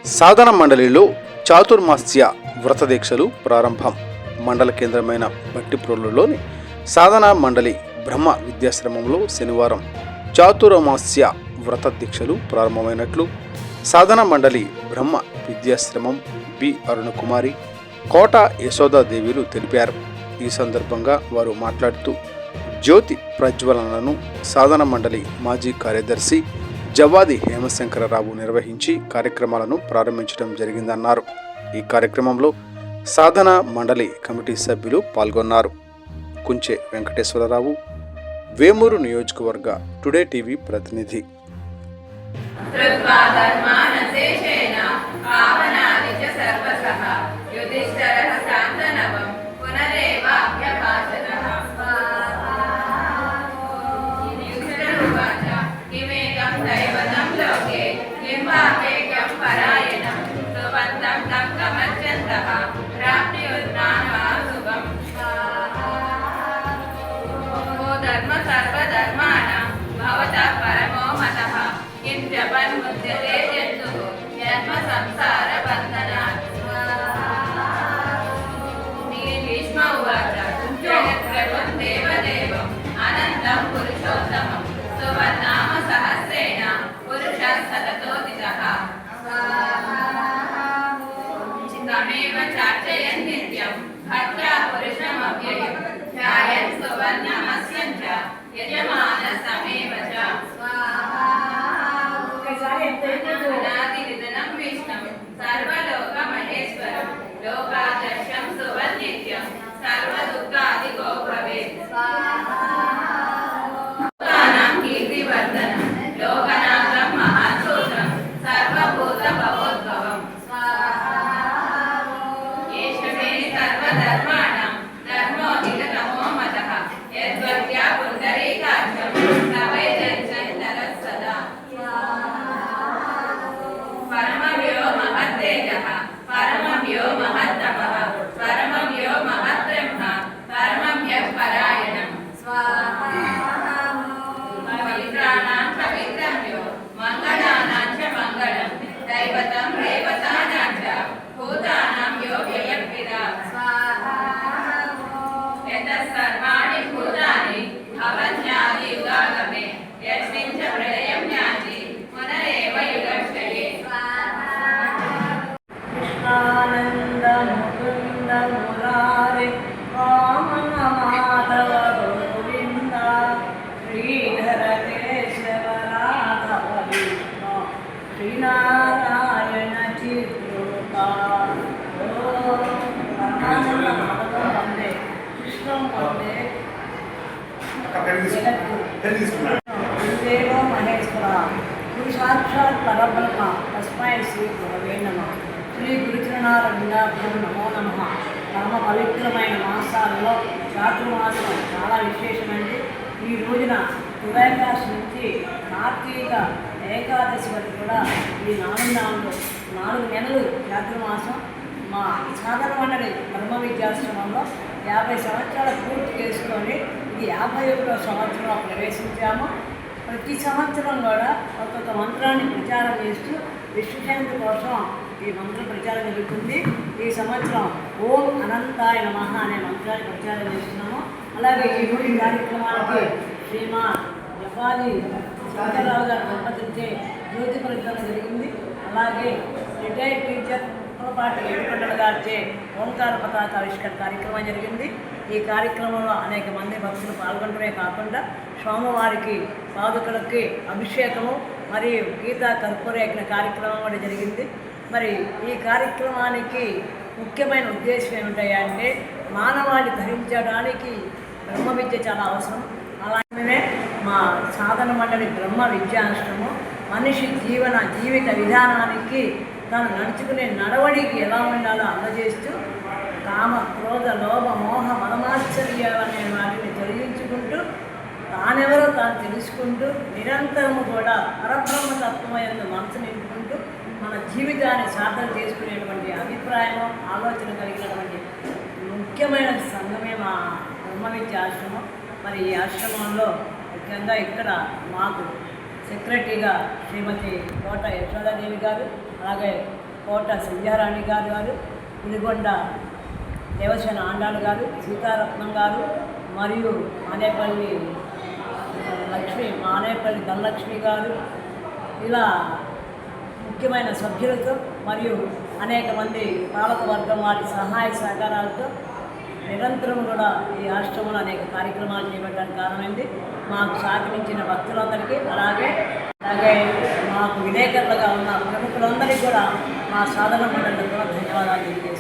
సాధన మండలిలో చాతుర్మాస్య వ్రత దీక్షలు ప్రారంభం. మండల కేంద్రమైన బట్టిప్రోలులోని సాధన మండలి బ్రహ్మ విద్యాశ్రమంలో శనివారం చాతుర్మాస్య వ్రత దీక్షలు ప్రారంభమైనట్లు సాధన మండలి బ్రహ్మ విద్యాశ్రమం బి అరుణకుమారి, కోట యశోదాదేవిలు తెలిపారు. ఈ సందర్భంగా వారు మాట్లాడుతూ జ్యోతి ప్రజ్వలనను సాధన మండలి మాజీ కార్యదర్శి జవాది హేమశంకరరావు నిర్వహించి కార్యక్రమాలను ప్రారంభించడం జరిగిందన్నారు. ఈ కార్యక్రమంలో సాధన మండలి కమిటీ సభ్యులు పాల్గొన్నారు. కుంచె వెంకటేశ్వరరావు, వేమూరు నియోజకవర్గ టుడే టీవీ ప్రతినిధి. సాక్షాత్ పరబ్రహ్మ తస్మై శ్రీ గురవే నమః. శ్రీ గురుచరణారవిందాభ్యం నమో నమః. పరమ పవిత్రమైన మాసాలలో చాతుర్మాసం చాలా విశేషమండి. ఈ రోజున తులాకాశి నుంచి కార్తీక ఏకాదశి వరకు కూడా ఈ 4 నెలలు చాతుర్మాసం మా సాధన మండలి బ్రహ్మ విద్యాశ్రమంలో 50 సంవత్సరాలు పూర్తి చేసుకొని ఇది 51వ సంవత్సరంలో ప్రవేశించాము. ప్రతి సంవత్సరం కూడా ఒక్కొక్క మంత్రాన్ని ప్రచారం చేస్తూ విశ్వశాంతి కోసం ఈ మంత్రం ప్రచారం జరుగుతుంది. ఈ సంవత్సరం ఓం అనంతాయ నమః అనే మంత్రాన్ని ప్రచారం చేస్తున్నాము. అలాగే ఈ కార్యక్రమానికి శ్రీమాన్ జపాది శంకరరావు గారు దంపతులచే జ్యోతి ప్రజ్వలన జరిగింది. అలాగే రిటైర్డ్ టీచర్ పాటు ఏడుకొండల గారిచే ఓంకార పతాక ఆవిష్కరణ కార్యక్రమం జరిగింది. ఈ కార్యక్రమంలో అనేక మంది భక్తులు పాల్గొనడమే కాకుండా స్వామివారికి పాదుకలకి అభిషేకము మరియు గీతా కర్పూరేఖన కార్యక్రమం కూడా జరిగింది. మరి ఈ కార్యక్రమానికి ముఖ్యమైన ఉద్దేశం ఏమిటంటే మానవాళి ధరించడానికి బ్రహ్మ విద్య చాలా అవసరం. అలాగే మా సాధన మండలి బ్రహ్మ విద్యాశ్రమం మనిషి జీవిత విధానానికి తాను నడుచుకునే నడవడికి ఎలా ఉండాలో అందజేస్తూ కామ క్రోధ లోభ మోహ మదమాశ్చర్యాలనే వాటిని తొలగించుకుంటూ తానెవరో తాను తెలుసుకుంటూ నిరంతరము కూడా పరబ్రహ్మతత్వమైన మనసు నింపుకుంటూ మన జీవితాన్ని సాధన చేసుకునేటువంటి అభిప్రాయం ఆలోచన కలిగినటువంటి ముఖ్యమైన సంఘమే మా బ్రహ్మ విద్య ఆశ్రమం. మరి ఈ ఆశ్రమంలో ముఖ్యంగా ఇక్కడ మాకు సెక్రటరీగా శ్రీమతి కోట యశోదాదేవి గారు, అలాగే కోట సంధ్యారాణి గారు పులిగొండ దేవసేన ఆండాలు గారు, సీతారత్నం గారు మరియు మానేపల్లి ధనలక్ష్మి గారు, ఇలా ముఖ్యమైన సభ్యులతో మరియు అనేక మంది పాలకవర్గం వారి సహాయ సహకారాలతో నిరంతరం కూడా ఈ ఆశ్రమంలో అనేక కార్యక్రమాలు చేపట్టడానికి కారణమైంది. మాకు సహకరించిన భక్తులందరికీ, అలాగే మాకు విలేకరులుగా ఉన్న ప్రముఖులందరికీ కూడా మా సాధన మండలికి కూడా ధన్యవాదాలు తెలియజేస్తున్నాను.